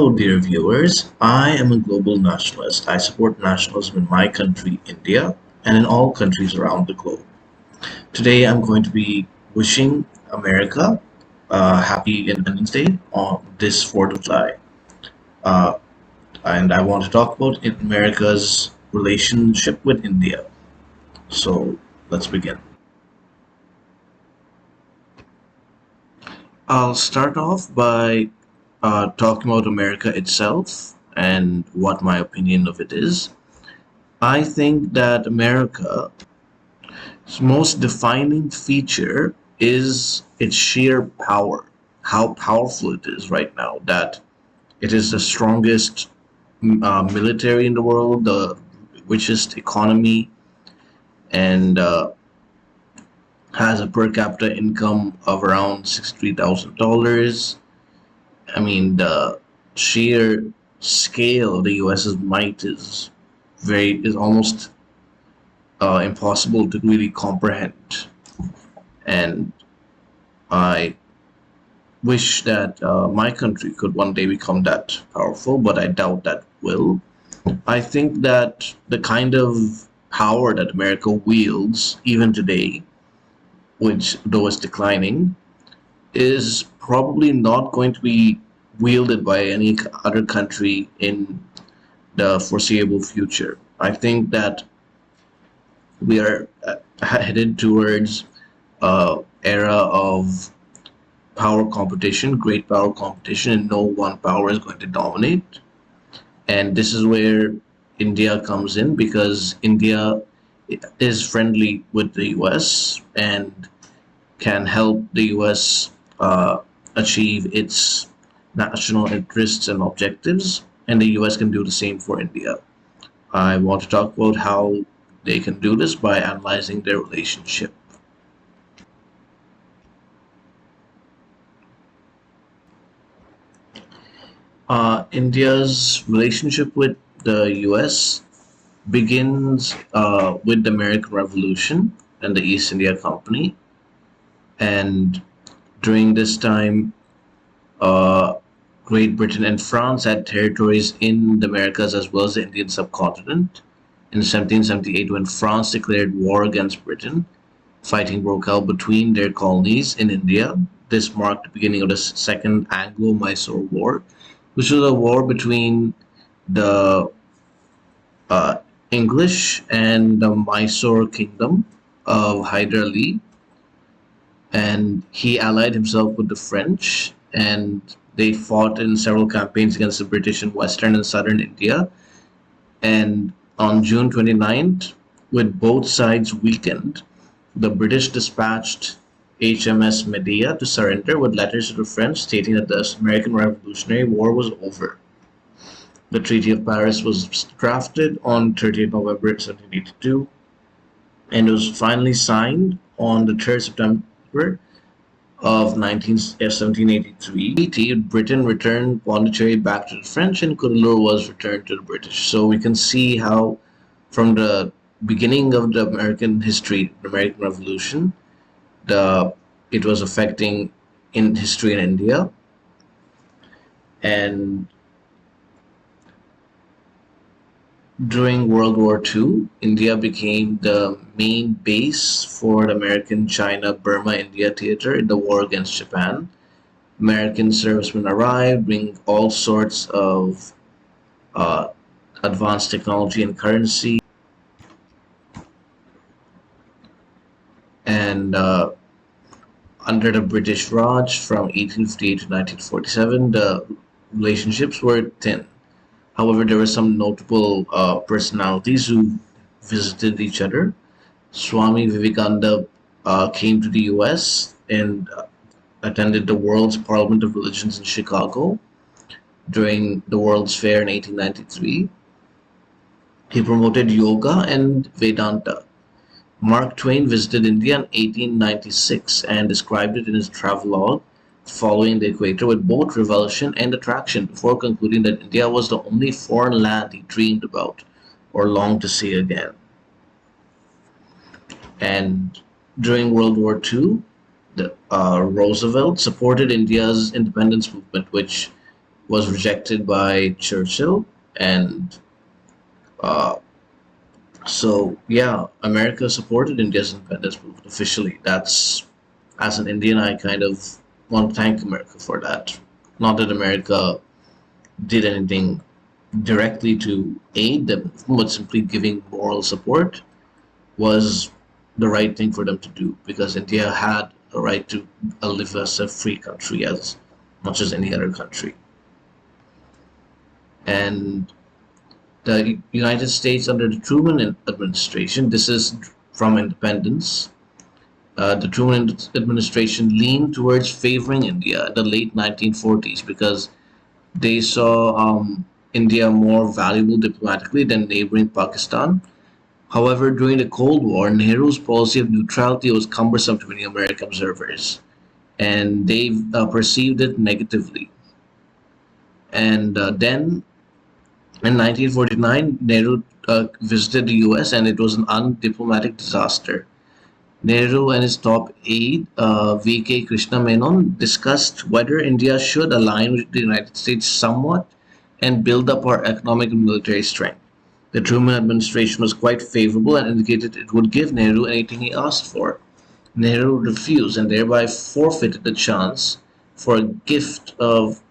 Hello, dear viewers. I am a global nationalist. I support nationalism in my country, India, and in all countries around the globe. Today, I'm going to be wishing America a happy Independence Day on this 4th of July. Uh, and I want to talk about America's relationship with India. So, let's begin. I'll start off by talking about America itself and what my opinion of it is. I think that America's most defining feature is its sheer power, how powerful it is right now, that it is the strongest military in the world, the richest economy, and has a per capita income of around $63,000. I mean, the sheer scale of the US's might is almost impossible to really comprehend. And I wish that my country could one day become that powerful, but I doubt that will. I think that the kind of power that America wields, even today, which though is declining, is probably not going to be wielded by any other country in the foreseeable future. I think that we are headed towards era of power competition, great power competition, and no one power is going to dominate. And this is where India comes in because India is friendly with the US and can help the US achieve its national interests and objectives, and the US can do the same for India. I want to talk about how they can do this by analyzing their relationship. India's relationship with the US begins with the American Revolution and the East India Company. And during this time, uh, Great Britain and France had territories in the Americas as well as the Indian subcontinent. In 1778, when France declared war against Britain, fighting broke out between their colonies in India. This marked the beginning of the Second Anglo-Mysore War, which was a war between the uh, English and the Mysore kingdom of Hyder Ali, and he allied himself with the French, and they fought in several campaigns against the British in western and southern India. And on June 29th, with both sides weakened, the British dispatched HMS Medea to surrender with letters to the French stating that the American Revolutionary War was over. The Treaty of Paris was drafted on 30th November 1782 and it was finally signed on the 3rd September of 1783. Britain returned Pondicherry back to the French and Cuddalore was returned to the British. So we can see how from the beginning of the American history, the American Revolution, the it was affecting in history in India, and during World War II, India became the main base for the American China Burma India theater in the war against Japan. American servicemen arrived, bringing all sorts of uh, advanced technology and currency, and under the British Raj from 1858 to 1947, the relationships were thin. However, there were some notable personalities who visited each other. Swami Vivekananda came to the US and attended the World's Parliament of Religions in Chicago during the World's Fair in 1893. He promoted yoga and Vedanta. Mark Twain visited India in 1896 and described it in his travelogue following the equator with both revulsion and attraction before concluding that India was the only foreign land he dreamed about or longed to see again. And during World War II, Roosevelt supported India's independence movement, which was rejected by Churchill, and uh, so yeah, America supported India's independence movement officially. That's as an Indian, I kind of want to thank America for that. Not that America did anything directly to aid them, but simply giving moral support was the right thing for them to do because India had a right to live as a free country as much as any other country. And the United States under the Truman administration, this is from independence. The Truman administration leaned towards favoring India in the late 1940s because they saw India more valuable diplomatically than neighboring Pakistan. However, during the Cold War, Nehru's policy of neutrality was cumbersome to many American observers, and they perceived it negatively. And then in 1949, Nehru visited the US, and it was an undiplomatic disaster. Nehru and his top aide, V.K. Krishna Menon, discussed whether India should align with the United States somewhat and build up our economic and military strength. The Truman administration was quite favorable and indicated it would give Nehru anything he asked for. Nehru refused and thereby forfeited the chance for a gift of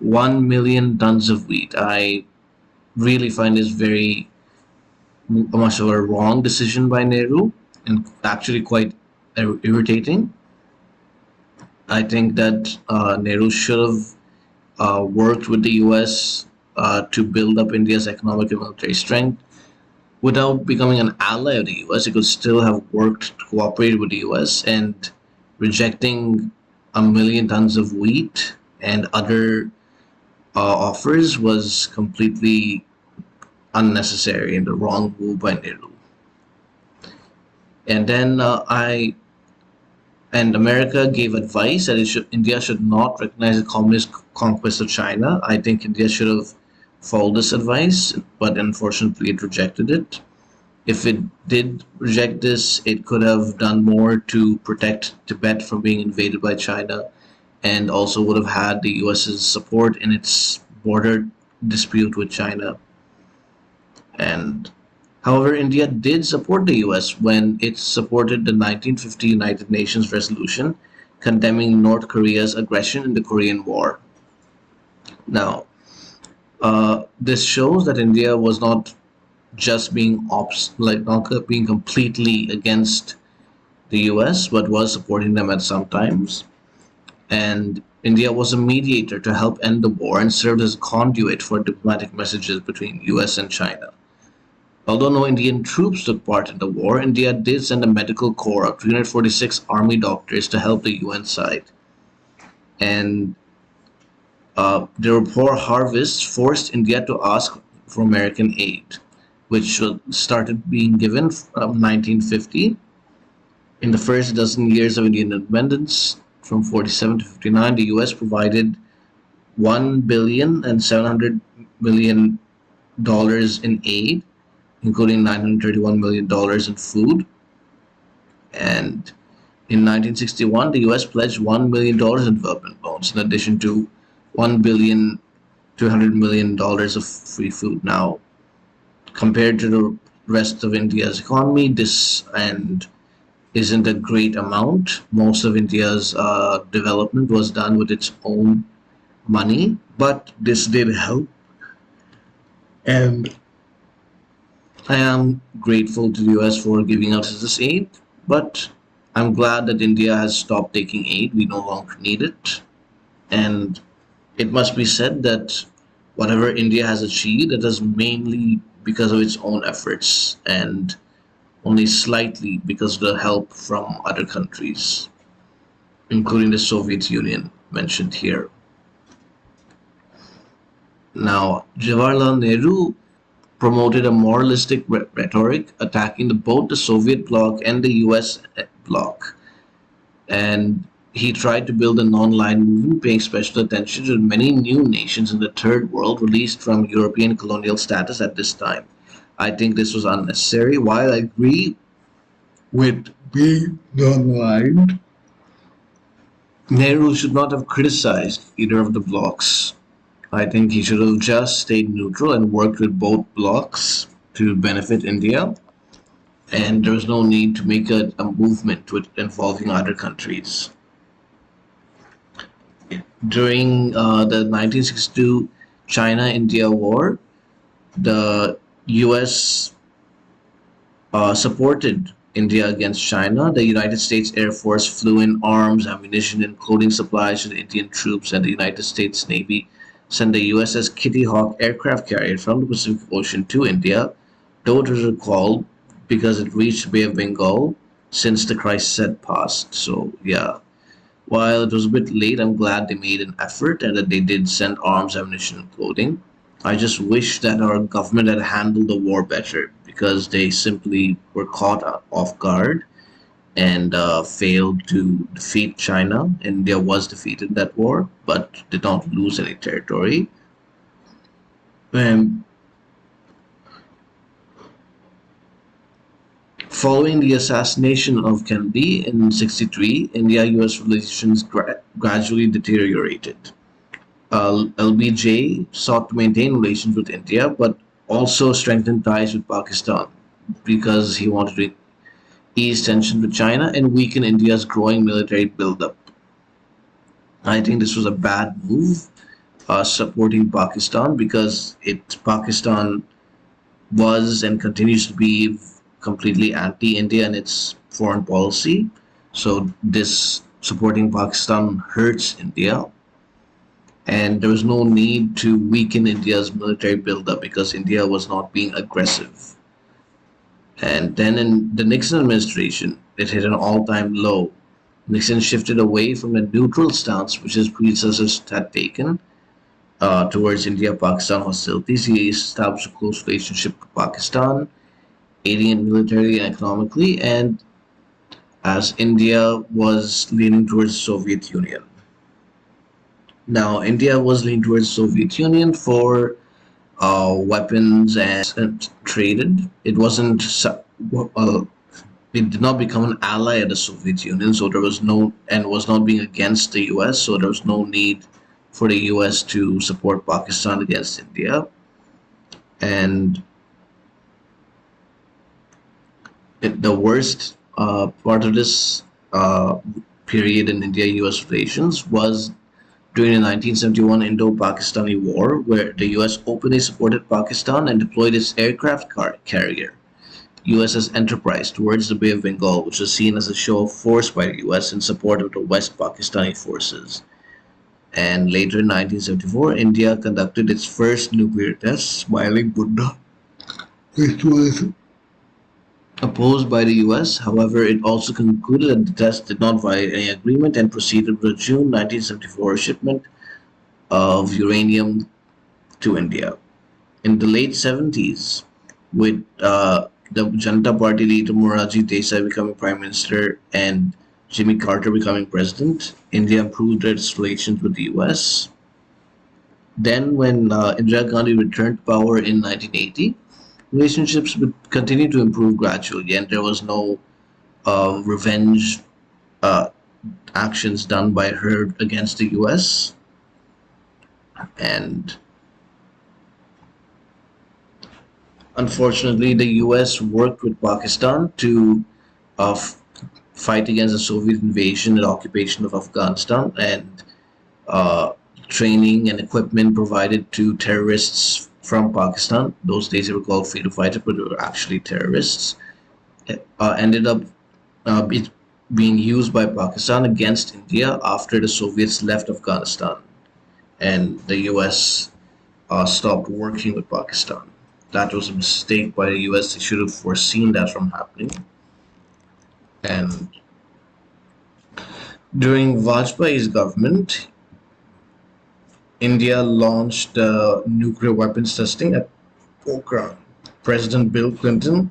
1 million tons of wheat. I really find this very much of a wrong decision by Nehru and actually quite irritating. I think that Nehru should have worked with the US to build up India's economic and military strength. Without becoming an ally of the US, he could still have worked to cooperate with the US, and rejecting 1 million tons of wheat and other offers was completely unnecessary and the wrong move by Nehru. And then America gave advice that India should not recognize the communist conquest of China. I think India should have followed this advice, but unfortunately it rejected it. If it did reject this, it could have done more to protect Tibet from being invaded by China, and also would have had the US's support in its border dispute with China. And however, India did support the US when it supported the 1950 United Nations resolution condemning North Korea's aggression in the Korean War. Now, this shows that India was not just being not being completely against the US, but was supporting them at some times. And India was a mediator to help end the war and served as a conduit for diplomatic messages between US and China. Although no Indian troops took part in the war, India did send a medical corps of 346 army doctors to help the UN side. And their poor harvests forced India to ask for American aid, which started being given from 1950. In the first dozen years of Indian independence, from 47 to 59, the US provided 1,700,000,000 in aid, including $931 million in food. And in 1961, the US pledged $1 billion in development loans, in addition to $1,200,000,000 of free food. Now, compared to the rest of India's economy, this and isn't a great amount. Most of India's development was done with its own money, but this did help. And I am grateful to the US for giving us this aid, but I'm glad that India has stopped taking aid. We no longer need it. And it must be said that whatever India has achieved, it is mainly because of its own efforts and only slightly because of the help from other countries, including the Soviet Union mentioned here. Now, Jawaharlal Nehru promoted a moralistic rhetoric attacking both the Soviet bloc and the US bloc. And he tried to build a non-aligned movement, paying special attention to many new nations in the Third World released from European colonial status at this time. I think this was unnecessary. While I agree with being non-aligned, Nehru should not have criticized either of the blocs. I think he should have just stayed neutral and worked with both blocs to benefit India. And there was no need to make a movement with involving other countries. During the 1962 China-India War, the U.S. Supported India against China. The United States Air Force flew in arms, ammunition, and clothing supplies to the Indian troops, and the United States Navy sent the USS Kitty Hawk aircraft carrier from the Pacific Ocean to India, though it was recalled because it reached Bay of Bengal since the crisis had passed. So, yeah, while it was a bit late, I'm glad they made an effort and that they did send arms, ammunition, and clothing. I just wish that our government had handled the war better because they simply were caught off guard and failed to defeat China. India was defeated in that war, but did not lose any territory. Um, Following the assassination of Kennedy in '63, India-U.S. relations gradually deteriorated. LBJ sought to maintain relations with India, but also strengthen ties with Pakistan because he wanted to ease tensions with China and weaken India's growing military buildup. I think this was a bad move, supporting Pakistan because Pakistan was and continues to be completely anti-India in its foreign policy. So this supporting Pakistan hurts India, and there was no need to weaken India's military buildup because India was not being aggressive. And then in the Nixon administration, it hit an all-time low. Nixon shifted away from the neutral stance which his predecessors had taken towards India-Pakistan hostilities. He established a close relationship with Pakistan, aiding it militarily and economically, and as India was leaning towards the Soviet Union. Now, India was leaning towards the Soviet Union for weapons and traded. It wasn't. It did not become an ally of the Soviet Union, so there was no and was not being against the U.S. So there was no need for the U.S. to support Pakistan against India. And the worst part of this period in India-U.S. relations was during the 1971 Indo-Pakistani War, where the U.S. openly supported Pakistan and deployed its aircraft carrier, USS Enterprise, towards the Bay of Bengal, which was seen as a show of force by the US in support of the West Pakistani forces. And later in 1974, India conducted its first nuclear test, Smiling Buddha. It was opposed by the US. However, it also concluded that the test did not violate any agreement and proceeded with a June 1974 shipment of uranium to India. In the late 70s, with the Janata Party leader Morarji Desai becoming prime minister and Jimmy Carter becoming president, India improved its relations with the US. Then, when Indira Gandhi returned to power in 1980, relationships would continue to improve gradually, and there was no revenge uh, actions done by her against the US. And unfortunately, the US worked with Pakistan to uh, fight against the Soviet invasion and occupation of Afghanistan, and uh, training and equipment provided to terrorists from Pakistan. Those days they were called freedom fighters, but they were actually terrorists. Ended up being used by Pakistan against India after the Soviets left Afghanistan, and the US stopped working with Pakistan. That was a mistake by the US. They should have foreseen that from happening. And during Vajpayee's government, India launched nuclear weapons testing at Pokhran. President Bill Clinton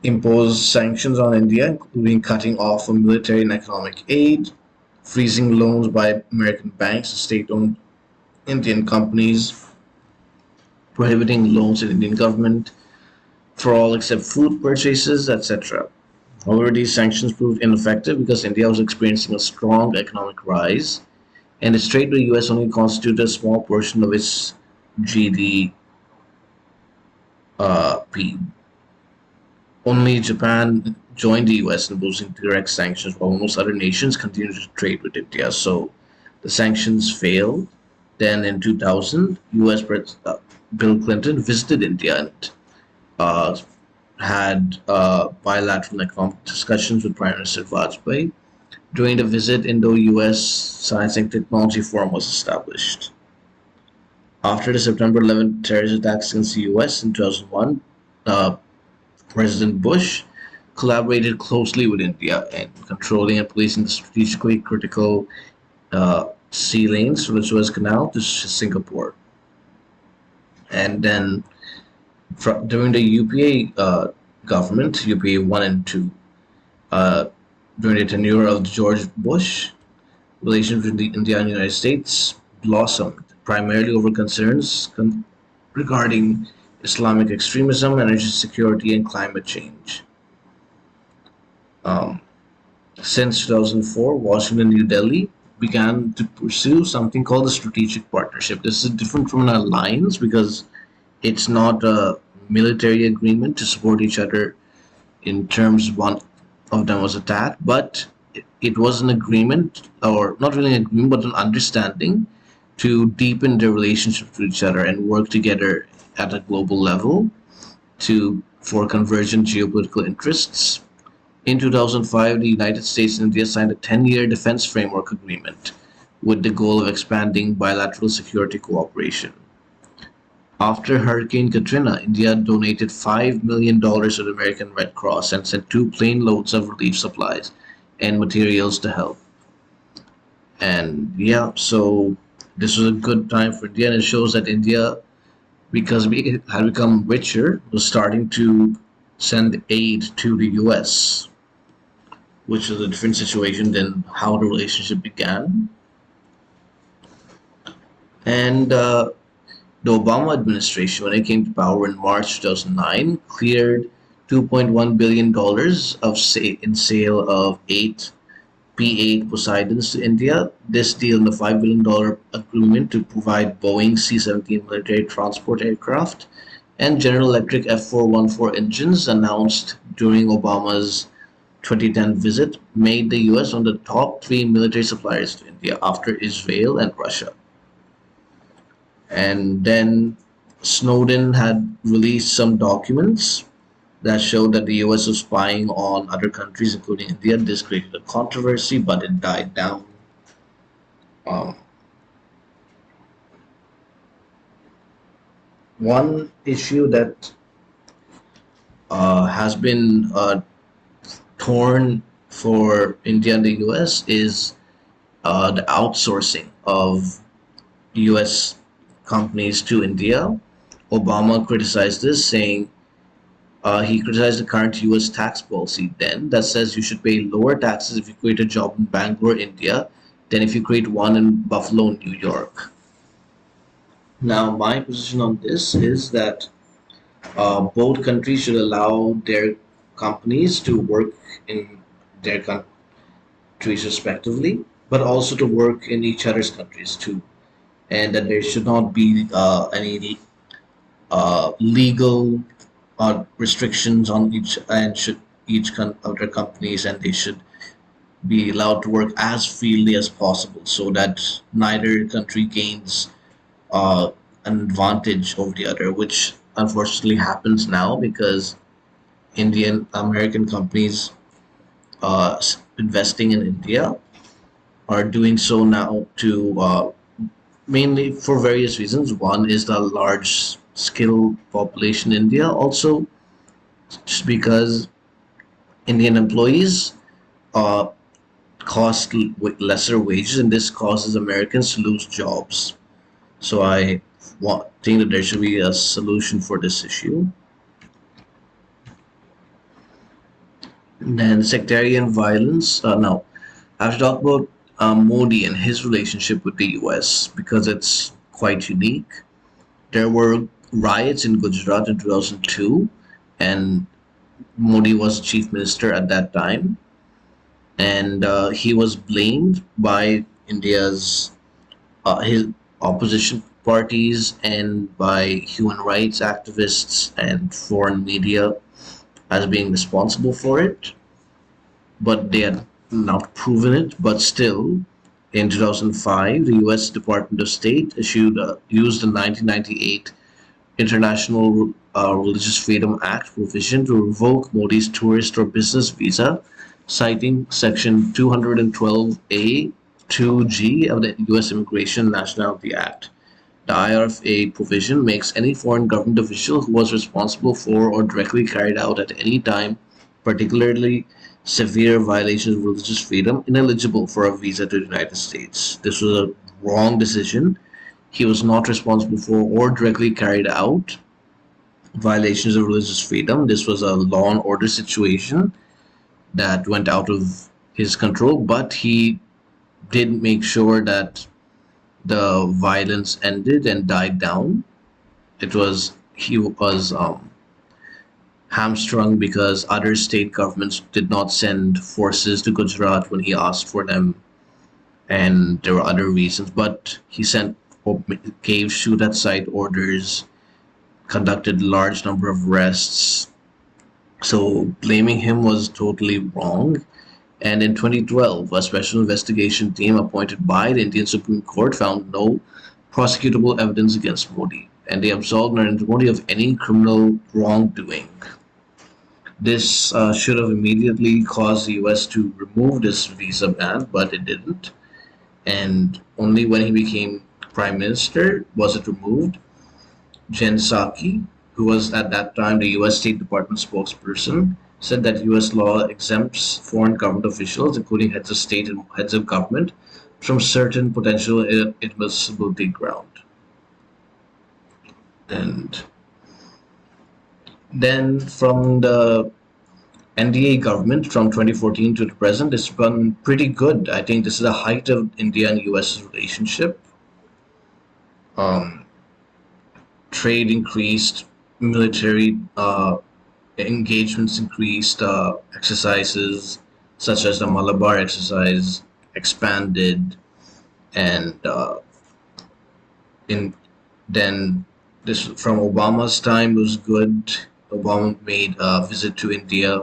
imposed sanctions on India, including cutting off of military and economic aid, freezing loans by American banks to state owned Indian companies, prohibiting loans to the Indian government for all except food purchases, etc. However, these sanctions proved ineffective because India was experiencing a strong economic rise, and its trade with the US only constituted a small portion of its GDP. Only Japan joined the US in imposing direct sanctions, while most other nations continued to trade with India. So the sanctions failed. Then in 2000, US President Bill Clinton visited India and uh, had bilateral economic discussions with Prime Minister Vajpayee. During the visit, Indo-US Science and Technology Forum was established. After the September 11th terrorist attacks against the US in 2001, uh, President Bush collaborated closely with India in controlling and policing the strategically critical sea lanes from the Suez Canal to Singapore. And then during the UPA government, UPA 1 and 2, uh, during the tenure of George Bush, relations between India and the United States blossomed, primarily over concerns regarding Islamic extremism, energy security, and climate change. Um, since 2004, Washington and New Delhi began to pursue something called the strategic partnership. This is different from an alliance because it's not a military agreement to support each other in terms one of them was attacked, but it was an agreement, or not really an agreement, but an understanding to deepen their relationship with each other and work together at a global level to for convergent geopolitical interests. In 2005, the United States and India signed a 10-year defense framework agreement with the goal of expanding bilateral security cooperation. After Hurricane Katrina, India donated $5 million to the American Red Cross and sent two plane loads of relief supplies and materials to help. And yeah, so this was a good time for India, and it shows that India, because we had become richer, was starting to send aid to the US, which was a different situation than how the relationship began. And the Obama administration, when it came to power in March 2009, cleared $2.1 billion in sale of eight P-8 Poseidons to India. This deal and the $5 billion agreement to provide Boeing C-17 military transport aircraft and General Electric F414 engines announced during Obama's 2010 visit made the US one of the top three military suppliers to India after Israel and Russia. And then Snowden had released some documents that showed that the US was spying on other countries, including India. This created a controversy, but it died down. Um, one issue that has been torn for India and the US is the outsourcing of US companies to India. Obama criticized this, saying he criticized the current US tax policy then that says you should pay lower taxes if you create a job in Bangalore, India, than if you create one in Buffalo, New York. Now, my position on this is that both countries should allow their companies to work in their countries respectively, but also to work in each other's countries too, and that there should not be any legal restrictions on each and should each of their companies, and they should be allowed to work as freely as possible so that neither country gains uh, an advantage over the other, which unfortunately happens now because Indian American companies investing in India are doing so now to mainly for various reasons. One is the large skill population in India, also just because Indian employees uh, cost lesser wages, and this causes Americans to lose jobs. So I think that there should be a solution for this issue. And then sectarian violence. Now, I have to talk about Modi and his relationship with the US because it's quite unique. There were riots in Gujarat in 2002, and Modi was chief minister at that time, and he was blamed by India's his opposition parties and by human rights activists and foreign media as being responsible for it, but they had not proven it. But still, in 2005, the U.S. Department of State used the 1998 International Religious Freedom Act provision to revoke Modi's tourist or business visa, citing Section 212A 2G of the U.S. Immigration and Nationality Act. The IRFA provision makes any foreign government official who was responsible for or directly carried out at any time particularly severe violations of religious freedom ineligible for a visa to the United States. This was a wrong decision. He was not responsible for or directly carried out violations of religious freedom. This was a law and order situation that went out of his control, but he did make sure that the violence ended and died down. He was hamstrung because other state governments did not send forces to Gujarat when he asked for them, and there were other reasons. But he sent gave shoot at sight orders, conducted large number of arrests. So blaming him was totally wrong. And in 2012, a special investigation team appointed by the Indian Supreme Court found no prosecutable evidence against Modi, and they absolved Narendra Modi of any criminal wrongdoing. This should have immediately caused the US to remove this visa ban, but it didn't. And only when he became prime minister was it removed. Jen Psaki, who was at that time the US State Department spokesperson, said that US law exempts foreign government officials, including heads of state and heads of government, from certain potential admissibility ground. And then from the NDA government from 2014 to the present, it's been pretty good. I think this is the height of India and US relationship. Um, Trade increased, military engagements increased, exercises such as the Malabar exercise expanded, and in then this from Obama's time was good. Obama made a visit to India,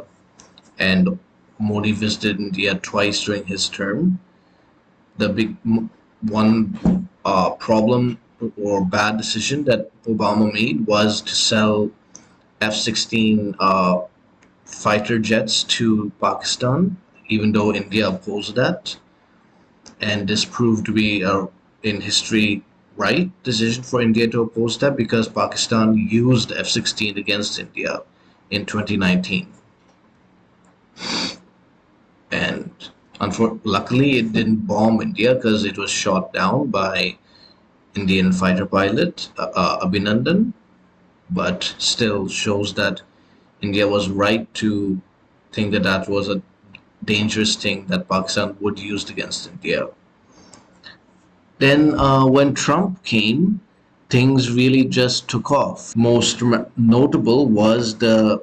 and Modi visited India twice during his term. The big one problem or bad decision that Obama made was to sell F-16 fighter jets to Pakistan, even though India opposed that. And this proved to be in history right decision for India to oppose that because Pakistan used F-16 against India in 2019. And luckily, it didn't bomb India because it was shot down by Indian fighter pilot Abhinandan, but still shows that India was right to think that that was a dangerous thing that Pakistan would use against India. Then, when Trump came, things really just took off. Most notable was the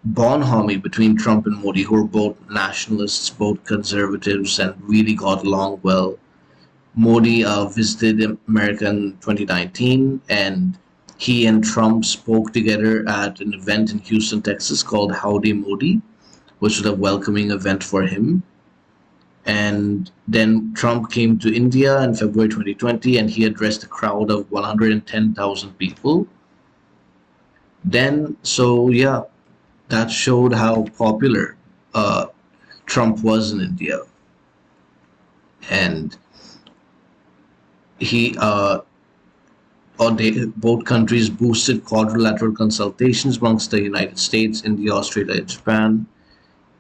bonhomie between Trump and Modi, who were both nationalists, both conservatives, and really got along well. Modi visited America in 2019, and he and Trump spoke together at an event in Houston, Texas called Howdy Modi, which was a welcoming event for him. And then Trump came to India in February 2020, and he addressed a crowd of 110,000 people. Then, so yeah, that showed how popular uh, Trump was in India. And he or they, both countries boosted quadrilateral consultations amongst the United States, India, Australia, and Japan.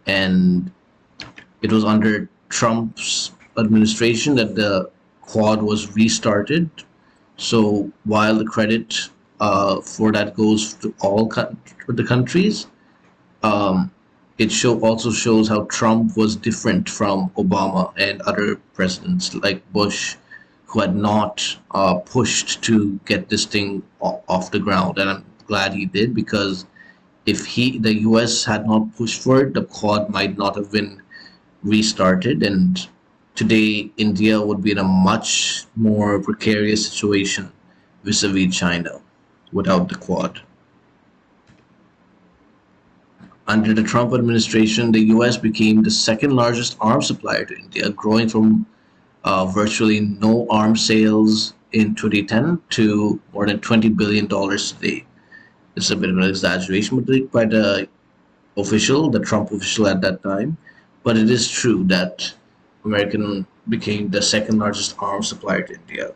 And it was under Trump's administration that the Quad was restarted. So while the credit for that goes to all the countries, um, it also shows how Trump was different from Obama and other presidents like Bush, who had not pushed to get this thing off the ground. And I'm glad he did because if the U.S. had not pushed for it, the Quad might not have been restarted. And Today, India would be in a much more precarious situation vis-a-vis China without the Quad. Under the Trump administration, the US became the second largest arms supplier to India, growing from virtually no arms sales in 2010 to more than $20 billion today. It's a bit of an exaggeration by the Trump official at that time, but it is true that American became the second largest arms supplier to India.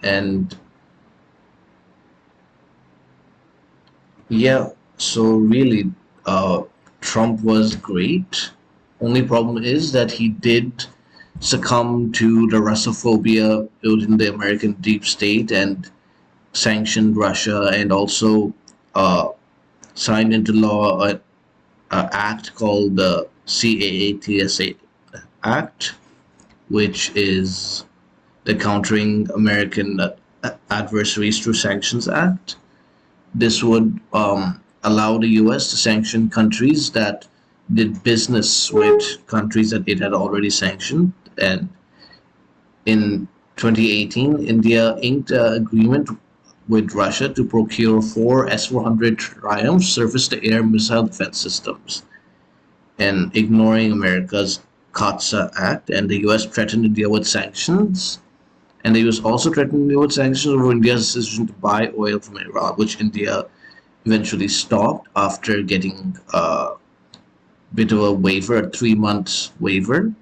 And yeah, so really, uh, Trump was great. Only problem is that he did succumb to the Russophobia within the American deep state and sanctioned Russia, and also uh, signed into law an act called the CAATSA Act, which is the Countering American Adversaries Through Sanctions Act. This would allow the US to sanction countries that did business with countries that it had already sanctioned. And in 2018, India inked an agreement with Russia to procure four S-400 Triumph surface-to-air missile defense systems, and ignoring America's CAATSA Act, and the US threatened India with sanctions. And the US also threatened India with sanctions over India's decision to buy oil from Iran, which India eventually stopped after getting a bit of a waiver, a 3 month waiver.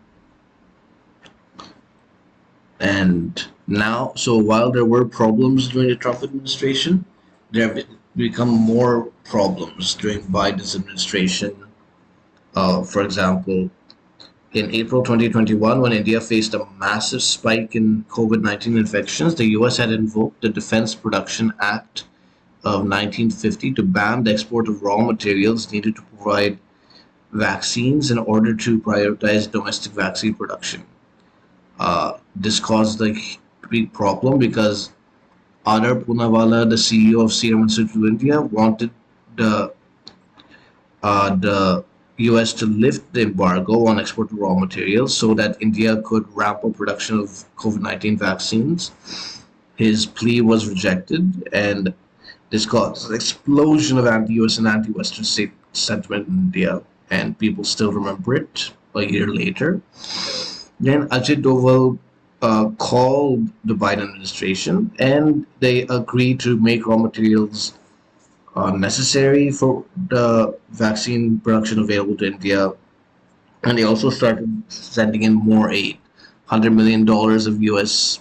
And now, so while there were problems during the Trump administration, there have become more problems during Biden's administration. For example, in April 2021, when India faced a massive spike in COVID 19 infections, the US had invoked the Defense Production Act of 1950 to ban the export of raw materials needed to provide vaccines in order to prioritize domestic vaccine production. This caused a big problem because Adar Poonawalla, the CEO of Serum Institute of India, wanted the the US to lift the embargo on export of raw materials so that India could ramp up production of COVID 19 vaccines. His plea was rejected, and this caused an explosion of anti US and anti Western sentiment in India, and people still remember it a year later. Then Ajit Doval called the Biden administration, and they agreed to make raw materials necessary for the vaccine production available to India. And they also started sending in more aid, $100 million of US,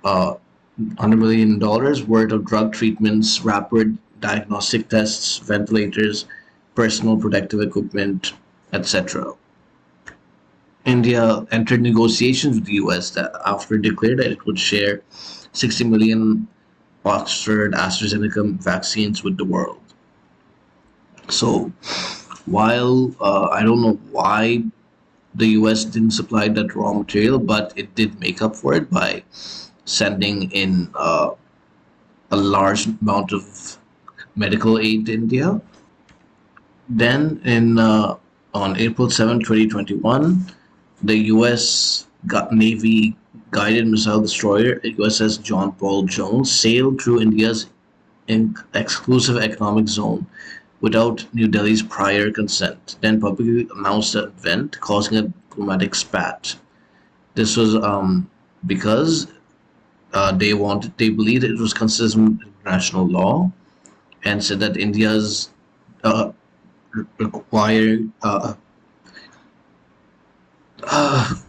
$100 million worth of drug treatments, rapid diagnostic tests, ventilators, personal protective equipment, etc. India entered negotiations with the US that after it declared that it would share 60 million Oxford AstraZeneca vaccines with the world. So while I don't know why the US didn't supply that raw material, but it did make up for it by sending in a large amount of medical aid to India. Then in on April 7, 2021, the U.S. Navy guided missile destroyer USS John Paul Jones sailed through India's exclusive economic zone without New Delhi's prior consent, then publicly announced the event, causing a diplomatic spat. This was because they believed it was consistent with international law, and said that India's uh, require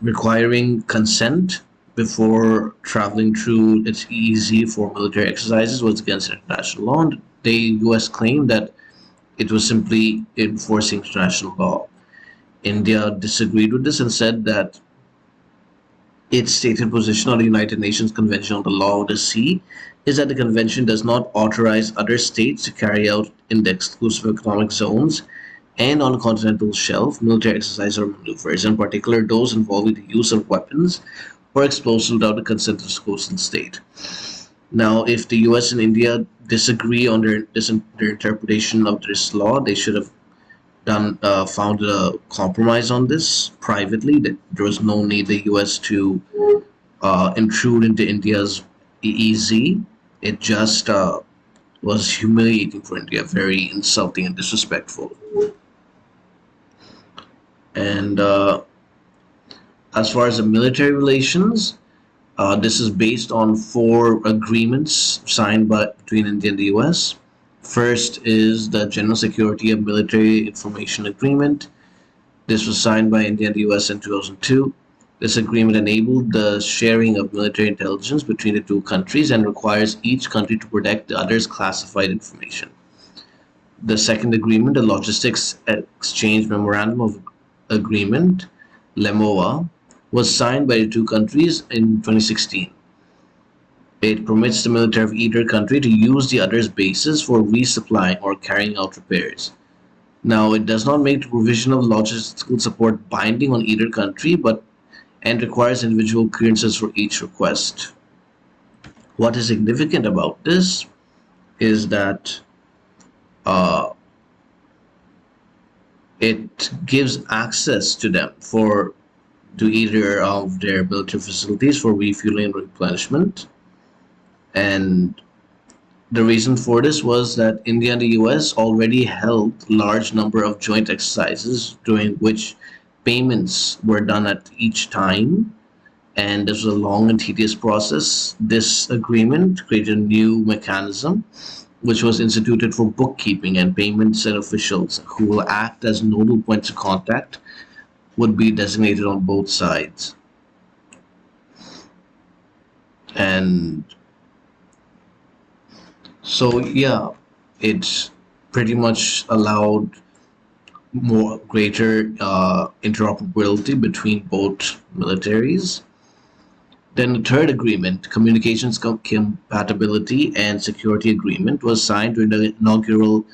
requiring consent before traveling through its EEZ for military exercises was against international law. And the U.S. claimed that it was simply enforcing international law. India disagreed with this and said that its stated position on the United Nations Convention on the Law of the Sea is that the convention does not authorize other states to carry out in the exclusive economic zones and on the continental shelf military exercises or maneuvers, in particular those involving the use of weapons or explosives without the consent of the coastal state. Now, if the US and India disagree on their interpretation of this law, they should have found a compromise on this privately, that there was no need the U.S. to intrude into India's EEZ. It just was humiliating for India, very insulting and disrespectful. And as far as the military relations, this is based on four agreements signed by between India and the U.S. First is the General Security and Military Information Agreement. This was signed by India and the US in 2002. This agreement enabled the sharing of military intelligence between the two countries and requires each country to protect the other's classified information. The second agreement, the Logistics Exchange Memorandum of Agreement, LEMOA, was signed by the two countries in 2016. It permits the military of either country to use the other's bases for resupplying or carrying out repairs. Now, it does not make the provision of logistical support binding on either country, but and requires individual clearances for each request. What is significant about this is that uh, it gives access to them for to either of their military facilities for refueling and replenishment. And the reason for this was that India and the US already held large number of joint exercises during which payments were done at each time, and this was a long and tedious process. This agreement created a new mechanism which was instituted for bookkeeping and payments, and officials who will act as nodal points of contact would be designated on both sides. And so, yeah, it's pretty much allowed more greater interoperability between both militaries. Then the third agreement, Communications Compatibility and Security Agreement, was signed during the inaugural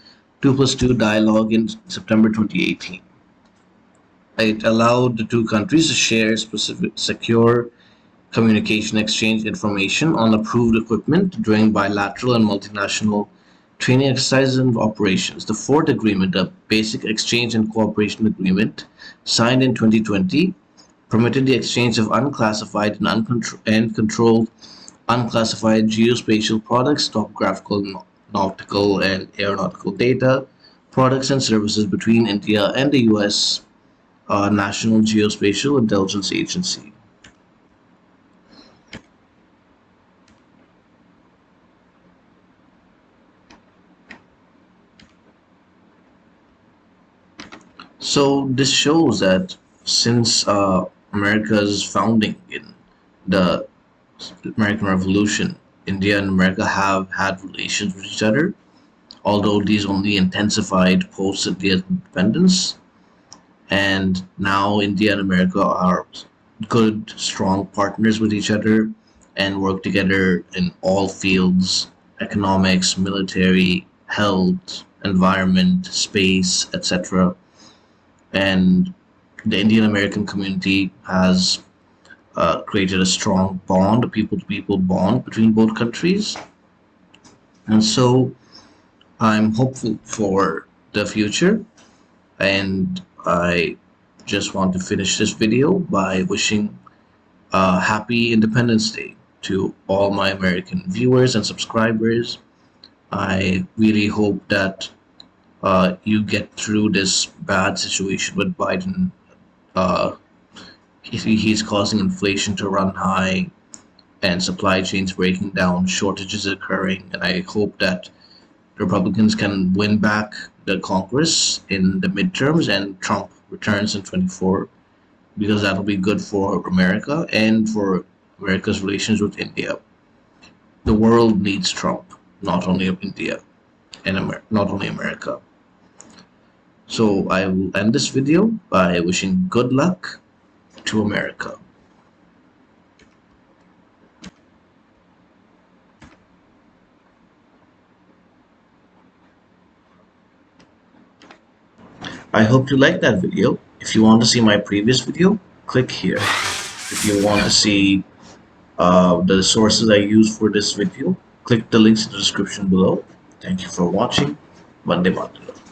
2 plus 2 dialogue in September 2018. It allowed the two countries to share specific secure communication exchange information on approved equipment during bilateral and multinational training exercises and operations. The fourth agreement, the Basic Exchange and Cooperation Agreement, signed in 2020, permitted the exchange of unclassified and controlled unclassified geospatial products, topographical, nautical, and aeronautical data, products and services between India and the US National Geospatial Intelligence Agency. So this shows that since America's founding in the American Revolution, India and America have had relations with each other, although these only intensified post India's independence. And now India and America are good, strong partners with each other and work together in all fields: economics, military, health, environment, space, etc. And the Indian American community has created a strong bond, a people to people bond between both countries. And so I'm hopeful for the future. And I just want to finish this video by wishing a happy Independence Day to all my American viewers and subscribers. I really hope that you get through this bad situation with Biden. Uh, he's causing inflation to run high and supply chains breaking down, shortages occurring, and I hope that Republicans can win back the Congress in the midterms and Trump returns in 24, because that'll be good for America and for America's relations with India. The world needs Trump, not only India and not only America. So I will end this video by wishing good luck to America. I hope you liked that video. If you want to see my previous video, click here. If you want to see the sources I use for this video, click the links in the description below. Thank you for watching. Vande Mataram.